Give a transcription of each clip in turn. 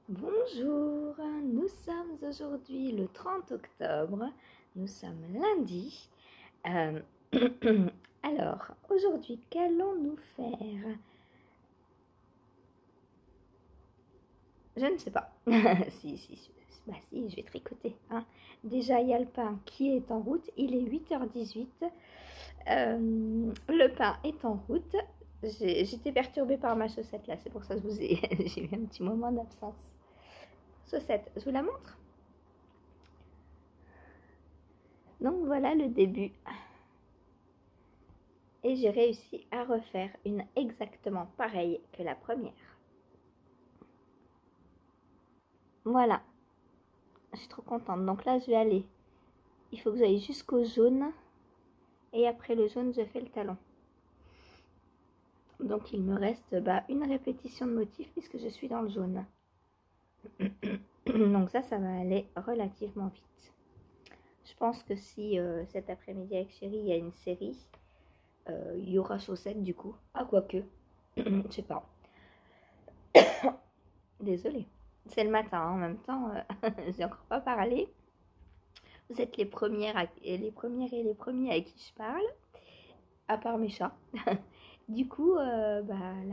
Bonjour, nous sommes aujourd'hui le 30 octobre, nous sommes lundi. Euh, alors, aujourd'hui, qu'allons-nous faire? Je ne sais pas. Si, je vais tricoter. Hein. Déjà, il y a le pain qui est en route, il est 8h18. Le pain est en route. J'étais perturbée par ma chaussette là, c'est pour ça que j'ai eu un petit moment d'absence. Chaussette, je vous la montre? Donc voilà le début. Et j'ai réussi à refaire une exactement pareille que la première. Voilà, je suis trop contente. Donc là, je vais aller. Il faut que j'aille jusqu'au jaune. Et après le jaune, je fais le talon. Donc il me reste une répétition de motif puisque je suis dans le jaune. Donc ça va aller relativement vite. Je pense que si cet après-midi avec chérie, il y a une série, il y aura chaussettes du coup. Ah, quoique, je sais pas. Désolée. C'est le matin, hein, en même temps, j'ai encore pas parlé. Vous êtes les premières et les premiers à qui je parle, à part mes chats. Du coup, la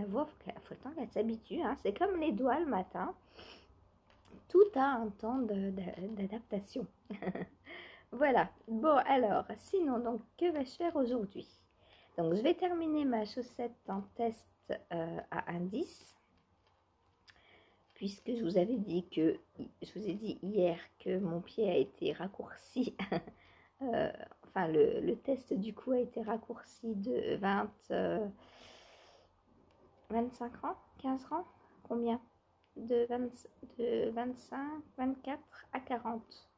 voix, faut le temps qu'elle s'habitue. Hein. C'est comme les doigts le matin. Tout a un temps d'adaptation. Voilà. Bon, alors, sinon, donc, que vais-je faire aujourd'hui? Donc, je vais terminer ma chaussette en test à indice. Puisque je vous avais dit que, je vous ai dit hier que mon pied a été raccourci, enfin le test du coup a été raccourci de 25 ans, 15 ans, combien de 25, 24 à 40,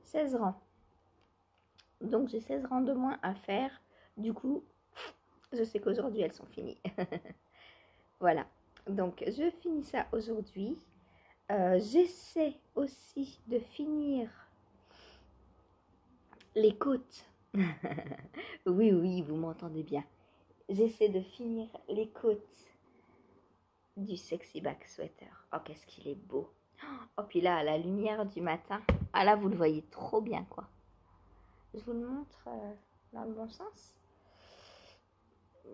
16 rangs. Donc j'ai 16 rangs de moins à faire, du coup je sais qu'aujourd'hui elles sont finies. Voilà, donc je finis ça aujourd'hui. J'essaie aussi de finir les côtes. Oui, vous m'entendez bien. J'essaie de finir les côtes du sexy back sweater. Oh, qu'est-ce qu'il est beau. Oh, puis là, à la lumière du matin. Ah là, vous le voyez trop bien, quoi. Je vous le montre dans le bon sens.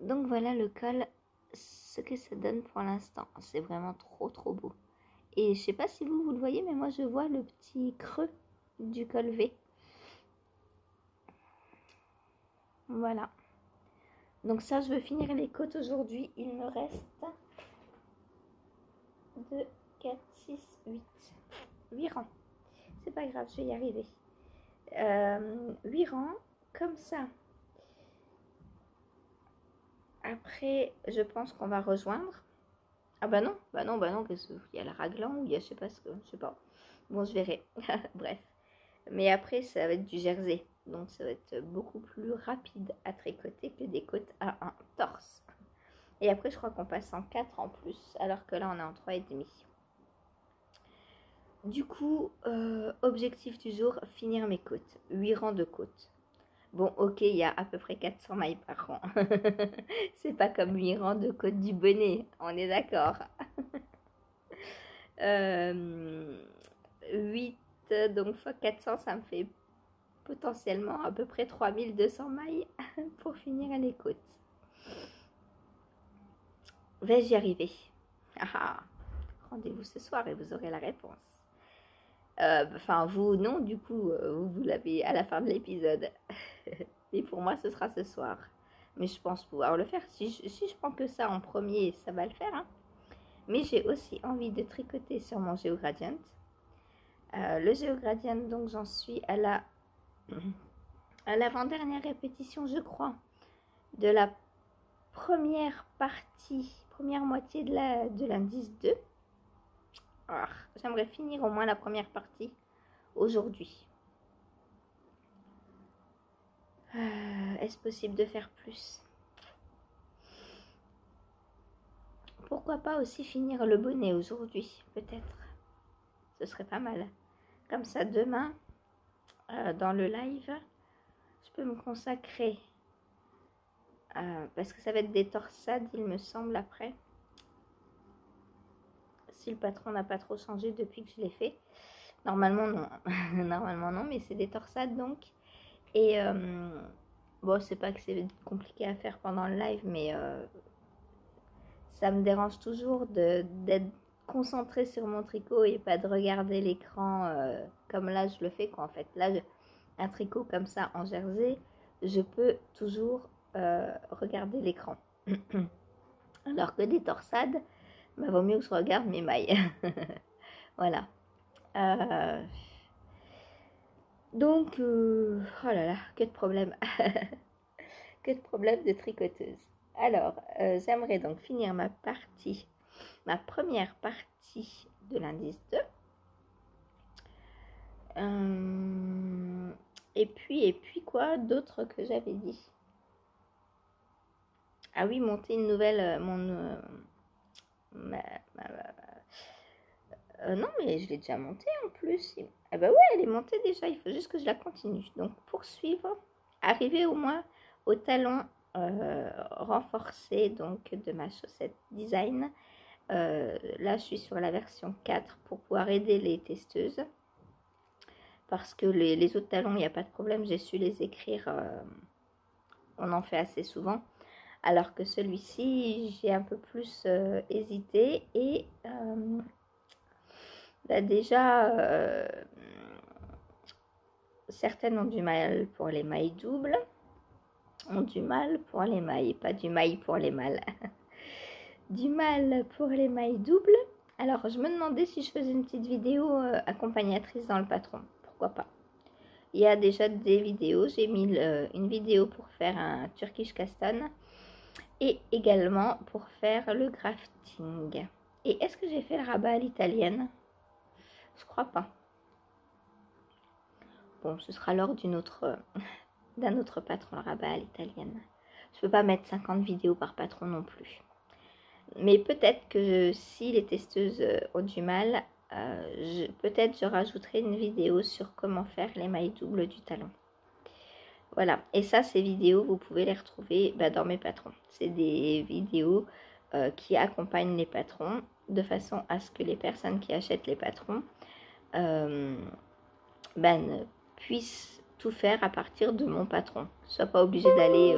Donc voilà le col, ce que ça donne pour l'instant. C'est vraiment trop beau. Et je sais pas si vous le voyez, mais moi je vois le petit creux du col V. Voilà. Donc ça, je veux finir les côtes aujourd'hui. Il me reste 2, 4, 6, 8. 8 rangs. C'est pas grave, je vais y arriver. 8 rangs, comme ça. Après, je pense qu'on va rejoindre. Ah bah non, qu'est-ce qu'il y a le raglan ou il y a je sais pas. Bon, je verrai. Bref. Mais après, ça va être du jersey. Donc ça va être beaucoup plus rapide à tricoter que des côtes à un torse. Et après, je crois qu'on passe en 4 en plus, alors que là, on est en 3,5. Du coup, objectif du jour, finir mes côtes. 8 rangs de côtes. Bon, ok, il y a à peu près 400 mailles par rang. C'est pas comme 8 rangs de côtes du bonnet, on est d'accord. 8, donc fois 400, ça me fait potentiellement à peu près 3200 mailles pour finir les côtes. Vais-je y arriver? Rendez-vous ce soir et vous aurez la réponse. Enfin, vous, non, du coup, vous l'avez à la fin de l'épisode. Mais pour moi, ce sera ce soir. Mais je pense pouvoir le faire. Si je prends que ça en premier, ça va le faire. Hein. Mais j'ai aussi envie de tricoter sur mon GeoGradient. Le GeoGradient, donc j'en suis à l'avant-dernière répétition, je crois, de la première partie, première moitié de l'indice 2. Alors, j'aimerais finir au moins la première partie aujourd'hui. Est-ce possible de faire plus? Pourquoi pas aussi finir le bonnet aujourd'hui, peut-être. Ce serait pas mal. Comme ça, demain, dans le live, je peux me consacrer. Parce que ça va être des torsades, il me semble, après. si le patron n'a pas trop changé depuis que je l'ai fait. Normalement non, normalement non, mais c'est des torsades donc. Et bon, c'est pas que c'est compliqué à faire pendant le live, mais ça me dérange toujours d'être concentrée sur mon tricot et pas de regarder l'écran comme là je le fais quoi en fait. Là, un tricot comme ça en jersey, je peux toujours regarder l'écran. Alors que des torsades, bah, vaut mieux que je regarde mes mailles. Voilà. Donc, oh là là, que de problèmes. Que de problèmes de tricoteuse. Alors, j'aimerais donc finir ma première partie de l'indice 2. Et puis quoi d'autre que j'avais dit? Ah oui, monter une nouvelle, non, mais je l'ai déjà montée en plus. Ah bah ouais, elle est montée déjà, il faut juste que je la continue. Donc, poursuivre, arriver au moins au talon renforcé donc, de ma chaussette design. Là, je suis sur la version 4 pour pouvoir aider les testeuses. Parce que les autres talons, il n'y a pas de problème, j'ai su les écrire. On en fait assez souvent. Alors que celui-ci, j'ai un peu plus hésité. Et bah déjà, certaines ont du mal pour les mailles doubles. Ont du mal pour les mailles, pas du maille pour les mâles. Du mal pour les mailles doubles. Alors, je me demandais si je faisais une petite vidéo accompagnatrice dans le patron. Pourquoi pas? Il y a déjà des vidéos. J'ai mis une vidéo pour faire un Turkish Caston et également pour faire le grafting. Et est-ce que j'ai fait le rabat à l'italienne? Je crois pas. Bon, ce sera lors d'un autre patron, le rabat à l'italienne. Je peux pas mettre 50 vidéos par patron non plus. Mais peut-être que si les testeuses ont du mal, peut-être je rajouterai une vidéo sur comment faire les mailles doubles du talon. Voilà, et ça, ces vidéos, vous pouvez les retrouver dans mes patrons. C'est des vidéos qui accompagnent les patrons de façon à ce que les personnes qui achètent les patrons puissent tout faire à partir de mon patron. Ne soient pas obligés d'aller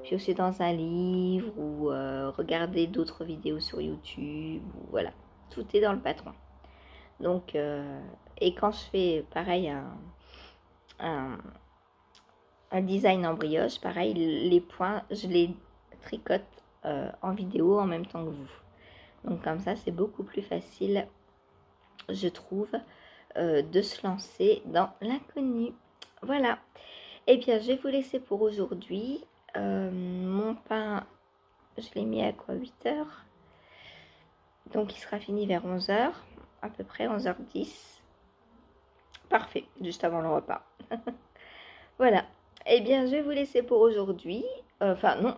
piocher dans un livre ou regarder d'autres vidéos sur YouTube. Voilà, tout est dans le patron. Donc, et quand je fais pareil un design en brioche, pareil, les points, je les tricote en vidéo en même temps que vous. Donc comme ça, c'est beaucoup plus facile, je trouve, de se lancer dans l'inconnu. Voilà. Et bien, je vais vous laisser pour aujourd'hui. Mon pain, je l'ai mis à quoi, 8h. Donc, il sera fini vers 11h, à peu près 11h10. Parfait, juste avant le repas. Voilà. Eh bien, je vais vous laisser pour aujourd'hui. Enfin, non,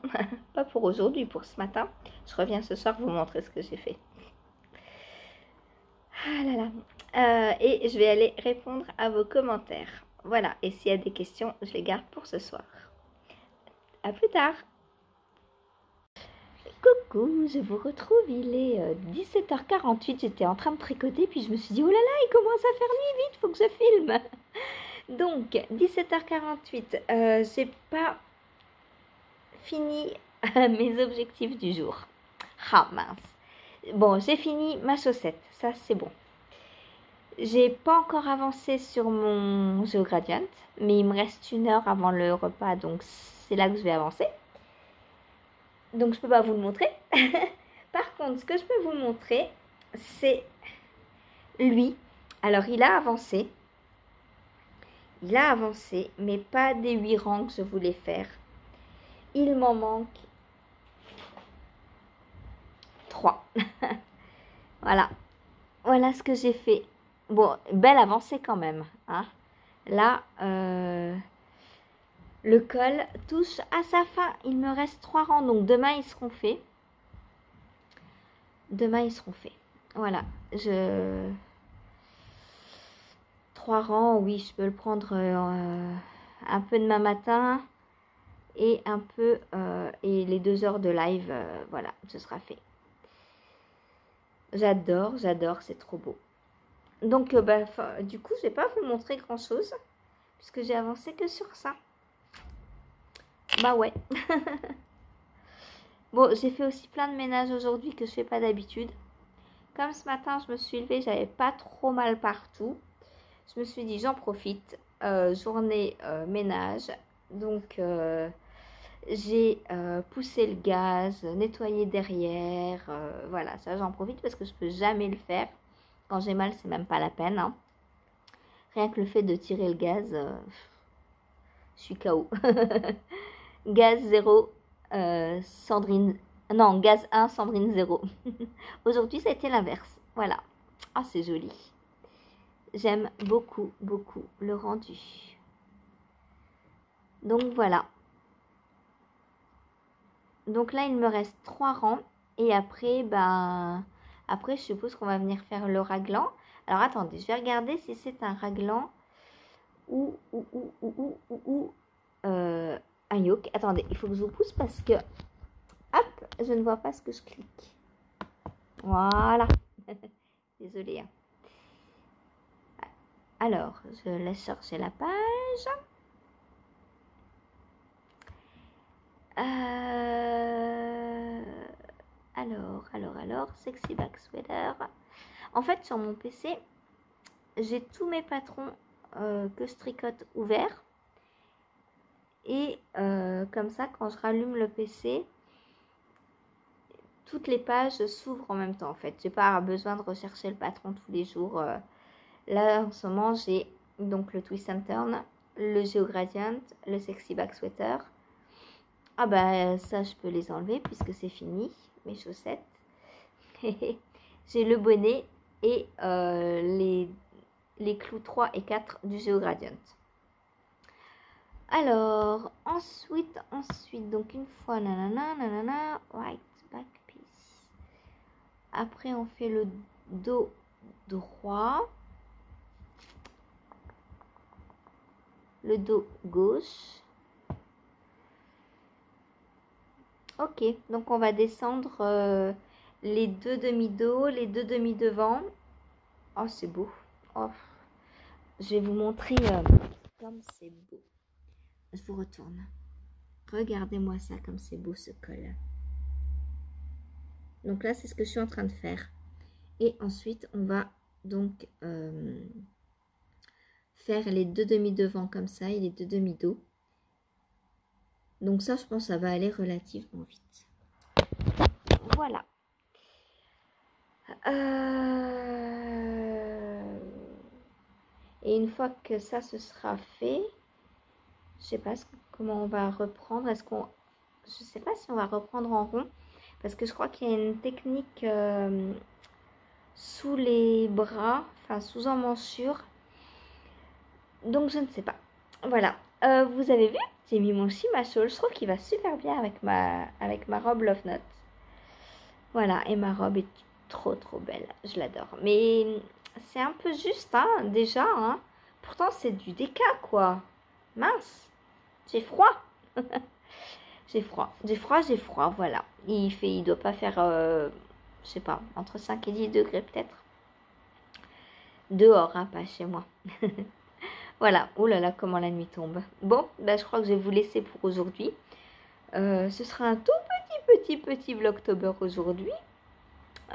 pas pour aujourd'hui, pour ce matin. Je reviens ce soir vous montrer ce que j'ai fait. Ah là là. Et je vais aller répondre à vos commentaires. Voilà. Et s'il y a des questions, je les garde pour ce soir. À plus tard. Coucou, je vous retrouve. Il est 17h48. J'étais en train de tricoter, puis je me suis dit, oh là là, il commence à faire nuit, vite, faut que je filme. Donc, 17h48, j'ai pas fini mes objectifs du jour. Ah mince. Bon, j'ai fini ma chaussette, ça c'est bon. J'ai pas encore avancé sur mon GeoGradient, mais il me reste 1 heure avant le repas, donc c'est là que je vais avancer. Donc je peux pas vous le montrer. Par contre, ce que je peux vous montrer, c'est lui. Alors il a avancé. Il a avancé, mais pas des 8 rangs que je voulais faire. Il m'en manque 3. Voilà. Voilà ce que j'ai fait. Bon, belle avancée quand même. Hein. Là, le col touche à sa fin. Il me reste 3 rangs. Donc demain, ils seront faits. Demain, ils seront faits. Voilà. 3 rangs, oui, je peux le prendre un peu demain matin. Et un peu, et les 2 heures de live, voilà, ce sera fait. J'adore, j'adore, c'est trop beau. Donc, du coup, je vais pas vous montrer grand-chose, puisque j'ai avancé que sur ça. Bah ouais. Bon, j'ai fait aussi plein de ménage aujourd'hui que je fais pas d'habitude. Comme ce matin, je me suis levée, j'avais pas trop mal partout. Je me suis dit, j'en profite. Journée ménage. Donc, j'ai poussé le gaz, nettoyé derrière. Voilà, ça j'en profite parce que je peux jamais le faire. Quand j'ai mal, c'est même pas la peine. Hein. Rien que le fait de tirer le gaz, je suis KO. Gaz 0, Sandrine. Non, gaz 1, Sandrine 0. Aujourd'hui, ça a été l'inverse. Voilà. Ah, c'est joli. J'aime beaucoup, beaucoup le rendu. Donc voilà. Donc là, il me reste 3 rangs. Et après, après, je suppose qu'on va venir faire le raglan. Alors attendez, je vais regarder si c'est un raglan ou un yoke. Attendez, il faut que je vous pousse parce que hop, je ne vois pas ce que je clique. Voilà. Désolée. Hein. Alors, je laisse chercher la page. Alors, Sexy Back Sweater. En fait, sur mon PC, j'ai tous mes patrons que je tricote ouverts. Et comme ça, quand je rallume le PC, toutes les pages s'ouvrent en même temps. En fait, j'ai pas besoin de rechercher le patron tous les jours. Là, en ce moment, j'ai donc le Twist and Turn, le Geo Gradient, le Sexy Back Sweater. Ah bah ça, je peux les enlever puisque c'est fini, mes chaussettes. J'ai le bonnet et les clous 3 et 4 du Geo Gradient. Alors, ensuite, donc une fois, nanana, right back piece. Après, on fait le dos droit. Le dos gauche. Ok, donc on va descendre les deux demi-dos, les deux demi-devants. Oh, c'est beau. Oh. Je vais vous montrer comme c'est beau. Je vous retourne. Regardez-moi ça, comme c'est beau ce col. Donc là, c'est ce que je suis en train de faire. Et ensuite, on va donc faire les deux demi-devants comme ça et les deux demi-dos. Donc ça, je pense que ça va aller relativement vite. Voilà. Et une fois que ça se sera fait, je sais pas comment on va reprendre. Je sais pas si on va reprendre en rond parce que je crois qu'il y a une technique sous les bras, enfin sous emmanchure. Donc je ne sais pas. Voilà. Vous avez vu, j'ai mis mon Shima Shawl. Je trouve qu'il va super bien avec ma robe Love Note. Voilà, et ma robe est trop belle. Je l'adore. Mais c'est un peu juste, hein, déjà. Hein. Pourtant, c'est du déca, quoi. Mince. J'ai froid. J'ai froid, voilà. Il doit pas faire, je sais pas, entre 5 et 10 degrés peut-être. Dehors, hein, pas chez moi. Voilà. Oh là là, comment la nuit tombe. Bon, bah, je crois que je vais vous laisser pour aujourd'hui. Ce sera un tout petit vlogtober aujourd'hui.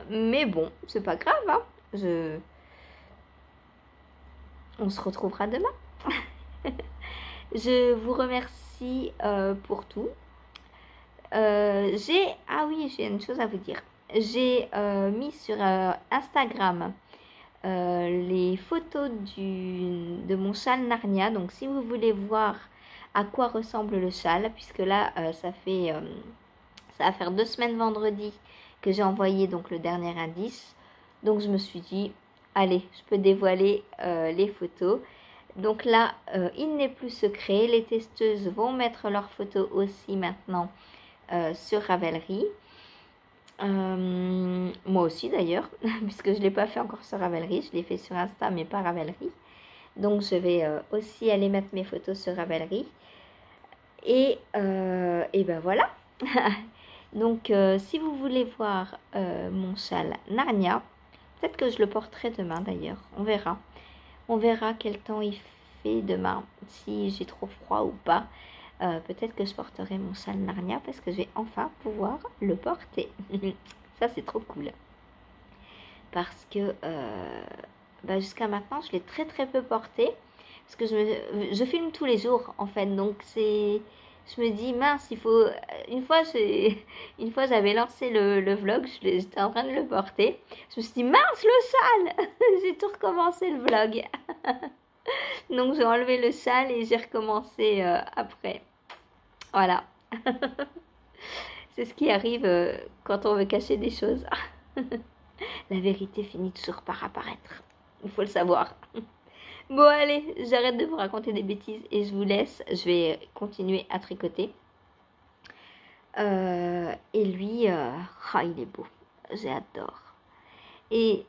Mais bon, c'est pas grave, hein. On se retrouvera demain. Je vous remercie pour tout. Ah oui, j'ai une chose à vous dire. J'ai mis sur Instagram les photos de mon châle Narnia. Donc si vous voulez voir à quoi ressemble le châle, puisque là ça va faire 2 semaines vendredi que j'ai envoyé donc le dernier indice. Donc je me suis dit, allez, je peux dévoiler les photos. Donc là, il n'est plus secret. Les testeuses vont mettre leurs photos aussi maintenant sur Ravelry. Moi aussi d'ailleurs, puisque je ne l'ai pas fait encore sur Ravelry. Je l'ai fait sur Insta, mais pas Ravelry. Donc je vais aussi aller mettre mes photos sur Ravelry. Et ben voilà. Donc, si vous voulez voir mon châle Narnia, peut-être que je le porterai demain d'ailleurs. On verra. On verra quel temps il fait demain, si j'ai trop froid ou pas. Peut-être que je porterai mon châle Narnia parce que je vais enfin pouvoir le porter. Ça, c'est trop cool. Parce que jusqu'à maintenant, je l'ai très très peu porté. Parce que je filme tous les jours en fait. Donc je me dis mince, il faut... Une fois j'avais lancé le vlog, j'étais en train de le porter. Je me suis dit mince le châle. J'ai tout recommencé le vlog. Donc j'ai enlevé le châle et j'ai recommencé après. Voilà. C'est ce qui arrive quand on veut cacher des choses. La vérité finit toujours par apparaître. Il faut le savoir. Bon allez, j'arrête de vous raconter des bêtises et je vous laisse. Je vais continuer à tricoter. Et lui, il est beau. J'adore. Et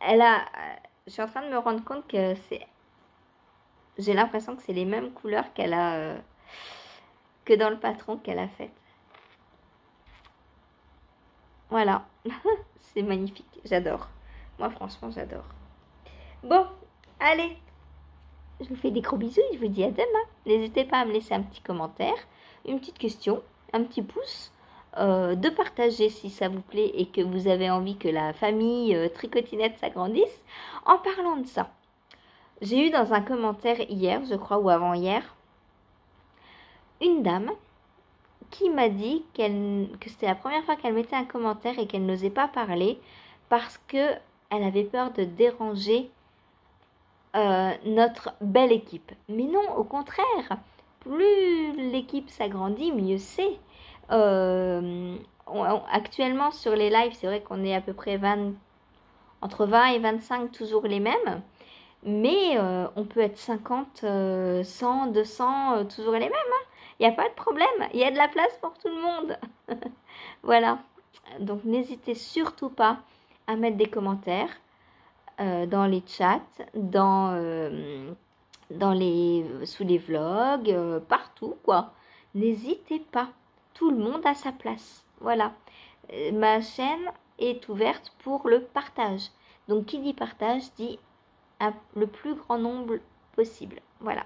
je suis en train de me rendre compte que j'ai l'impression que c'est les mêmes couleurs qu'elle a que dans le patron qu'elle a fait. Voilà. C'est magnifique. J'adore. Moi, franchement, j'adore. Bon, allez. Je vous fais des gros bisous et je vous dis à demain. N'hésitez pas à me laisser un petit commentaire, une petite question, un petit pouce, de partager si ça vous plaît et que vous avez envie que la famille tricotinette s'agrandisse. En parlant de ça, j'ai eu dans un commentaire hier, je crois, ou avant-hier, une dame qui m'a dit que c'était la première fois qu'elle mettait un commentaire et qu'elle n'osait pas parler parce qu'elle avait peur de déranger notre belle équipe. Mais non, au contraire, plus l'équipe s'agrandit, mieux c'est. Actuellement sur les lives, c'est vrai qu'on est à peu près entre 20 et 25, toujours les mêmes. Mais on peut être 50, 100, 200, toujours les mêmes. Hein. Il n'y a pas de problème. Il y a de la place pour tout le monde. Voilà. Donc n'hésitez surtout pas à mettre des commentaires dans les chats, sous les vlogs, partout quoi. N'hésitez pas. Tout le monde a sa place. Voilà. Ma chaîne est ouverte pour le partage. Donc qui dit partage dit le plus grand nombre possible. Voilà.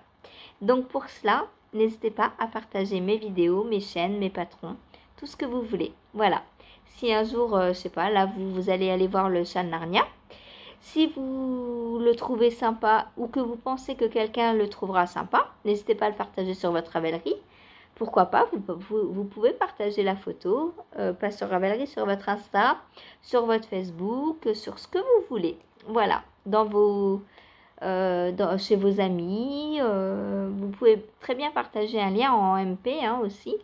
Donc pour cela, n'hésitez pas à partager mes vidéos, mes chaînes, mes patrons, tout ce que vous voulez. Voilà. Si un jour, je sais pas, là vous allez aller voir le châle Narnia. Si vous le trouvez sympa ou que vous pensez que quelqu'un le trouvera sympa, n'hésitez pas à le partager sur votre Ravelry. Pourquoi pas, vous pouvez partager la photo, pas sur Ravelry, sur votre Insta, sur votre Facebook, sur ce que vous voulez. Voilà, chez vos amis. Vous pouvez très bien partager un lien en MP aussi,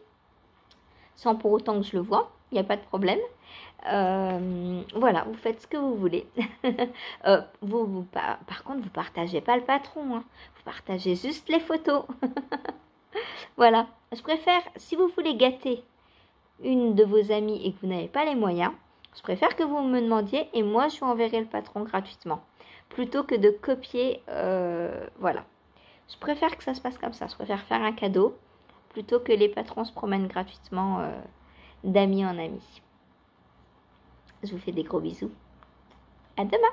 sans pour autant que je le vois. Il n'y a pas de problème. Voilà, vous faites ce que vous voulez. Par contre, vous partagez pas le patron. Hein. Vous partagez juste les photos. Voilà. Je préfère, si vous voulez gâter une de vos amies et que vous n'avez pas les moyens, je préfère que vous me demandiez et moi, je vous enverrai le patron gratuitement. Plutôt que de copier, voilà. Je préfère que ça se passe comme ça. Je préfère faire un cadeau plutôt que les patrons se promènent gratuitement d'amis en amis. Je vous fais des gros bisous. À demain!